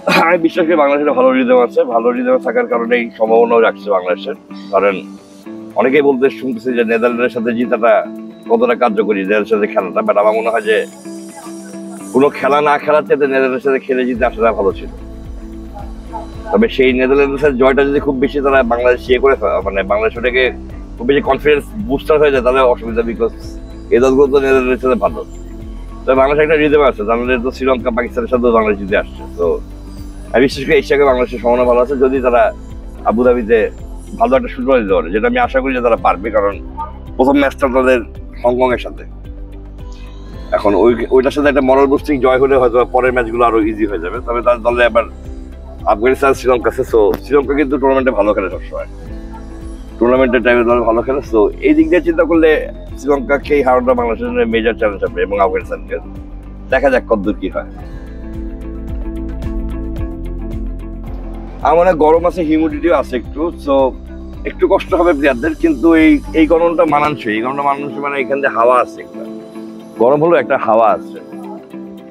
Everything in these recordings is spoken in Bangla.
আমি বিশ্বাস করি বাংলাদেশের ভালো রিদম আছে, ভালো রিদম থাকার কারণেই সম্ভাবনাও রাখছে বাংলাদেশের। কারণ অনেকেই বলতে শুনতেছি যে নেদারল্যান্ডের সাথে জিতাটা কতটা কার্যকরী, নেদারল্যান্ডের সাথে খেলাটা, বাট আমার মনে হয় যে কোনো খেলা না খেলার চেয়ে নেদারল্যান্ডের সাথে খেলে জিতে আসাটা ভালো ছিল। তবে সেই নেদারল্যান্ডের সাথে জয়টা যদি খুব বেশি তারা বাংলাদেশ করে মানে বাংলাদেশ ওটাকে খুব বেশি কনফিডেন্স বুস্টার হয়ে যায়, তাহলে অসুবিধা, বিকজ এই দলগুলো তো নেদারল্যান্ডের সাথে ভালো। তবে বাংলাদেশ একটা রিদম আছে, বাংলাদেশ তো শ্রীলঙ্কা পাকিস্তানের সাথেও বাংলাদেশ জিতে আসছে। তো আমি বিশেষ করে এশিয়াকে বাংলাদেশের সম্ভাবনা ভালো আছে, যদি তারা আবুধাবিতে ভালো একটা সুযোগ দিতে পারে, যেটা আমি আশা করি যে তারা পারবে। কারণ প্রথম ম্যাচটা তাদের হংকং এর সাথে, এখন ওইটার সাথে একটা মরাল বুস্টিং জয় হলে হয়তো পরের ম্যাচগুলো আরো ইজি হয়ে যাবে। তবে তার দলে আবার আফগানিস্তান, শ্রীলঙ্কা আছে। সো শ্রীলঙ্কা কিন্তু টুর্নামেন্টে ভালো খেলে সবসময়, টুর্নামেন্টের টাইমে দল ভালো খেলে। তো এই দিক দিয়ে চিন্তা করলে শ্রীলঙ্কাকে হারানোটা বাংলাদেশের জন্য মেজর চ্যালেঞ্জ হবে, এবং আফগানিস্তানকে। দেখা যাক কতদূর কি হয়। আমার গরম আছে, হিউমিডিটিও আছে একটু, সো একটু কষ্ট হবে প্লেয়ারদের, কিন্তু এই গরমটা মানানসই। এই গরমটা মানানসই মানে এখান থেকে হাওয়া আছে, একটা গরম হলো একটা হাওয়া আছে,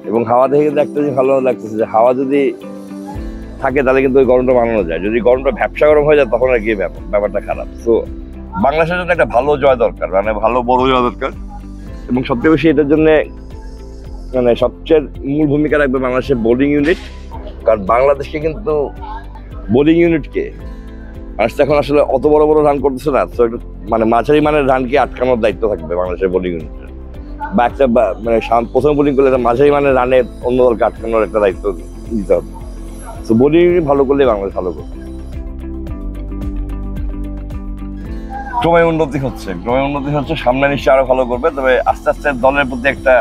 এবং হাওয়া দেখে কিন্তু একটা জিনিস ভালো লাগতেছে যে হাওয়া যদি থাকে তাহলে কিন্তু ওই গরমটা মানানো যায়। যদি গরমটা ভ্যাপসা গরম হয়ে যায় তখন আর কি ব্যাপারটা খারাপ। তো বাংলাদেশের জন্য একটা ভালো জয় দরকার, মানে ভালো বড় জয় দরকার, এবং সবচেয়ে বেশি এটার জন্য মানে সবচেয়ে মূল ভূমিকা রাখবে বাংলাদেশের বোলিং ইউনিট। কারণ বাংলাদেশকে কিন্তু বোলিং ইউনিটকে বাংলাদেশ এখন আসলে অত বড় বড় রান করতেছে না, তো একটু মানে মাঝারি মানের রানকে আটকানোর দায়িত্ব থাকবে বাংলাদেশের বোলিং ইউনিটের। বা একটা মানে প্রথম বোলিং করলে মাঝারি মানের রানে অন্য দলকে আটকানোর একটা দায়িত্ব দিতে হবে। তো বোলিং ইউনিট ভালো করলে বাংলাদেশ ভালো করবে। ক্রমে উন্নতি হচ্ছে, সামনে নিশ্চয়ই আরো ভালো করবে। তবে আস্তে আস্তে দলের প্রতি একটা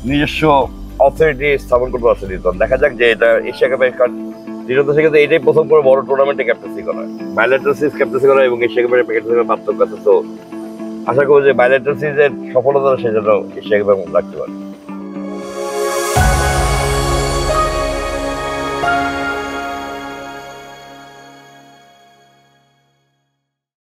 নিজস্ব অথরিটি স্থাপন করতে পারছে নিউটন। দেখা যাক যে এটা এশিয়া কাপের, নিউটন থেকে তো এটাই প্রথম করে বড় টুর্নামেন্টে ক্যাপ্টেন্সি করা, বাইলেটারাল সিরিজ ক্যাপ্টেন্সি করা এবং এশিয়া কাপের ক্যাপ্টেন্সি পার্থক্য আছে। তো আশা করবো যে বাইলেটারাল সিরিজের সফলতা সেজন্য এশিয়া কাপে রাখতে পারে।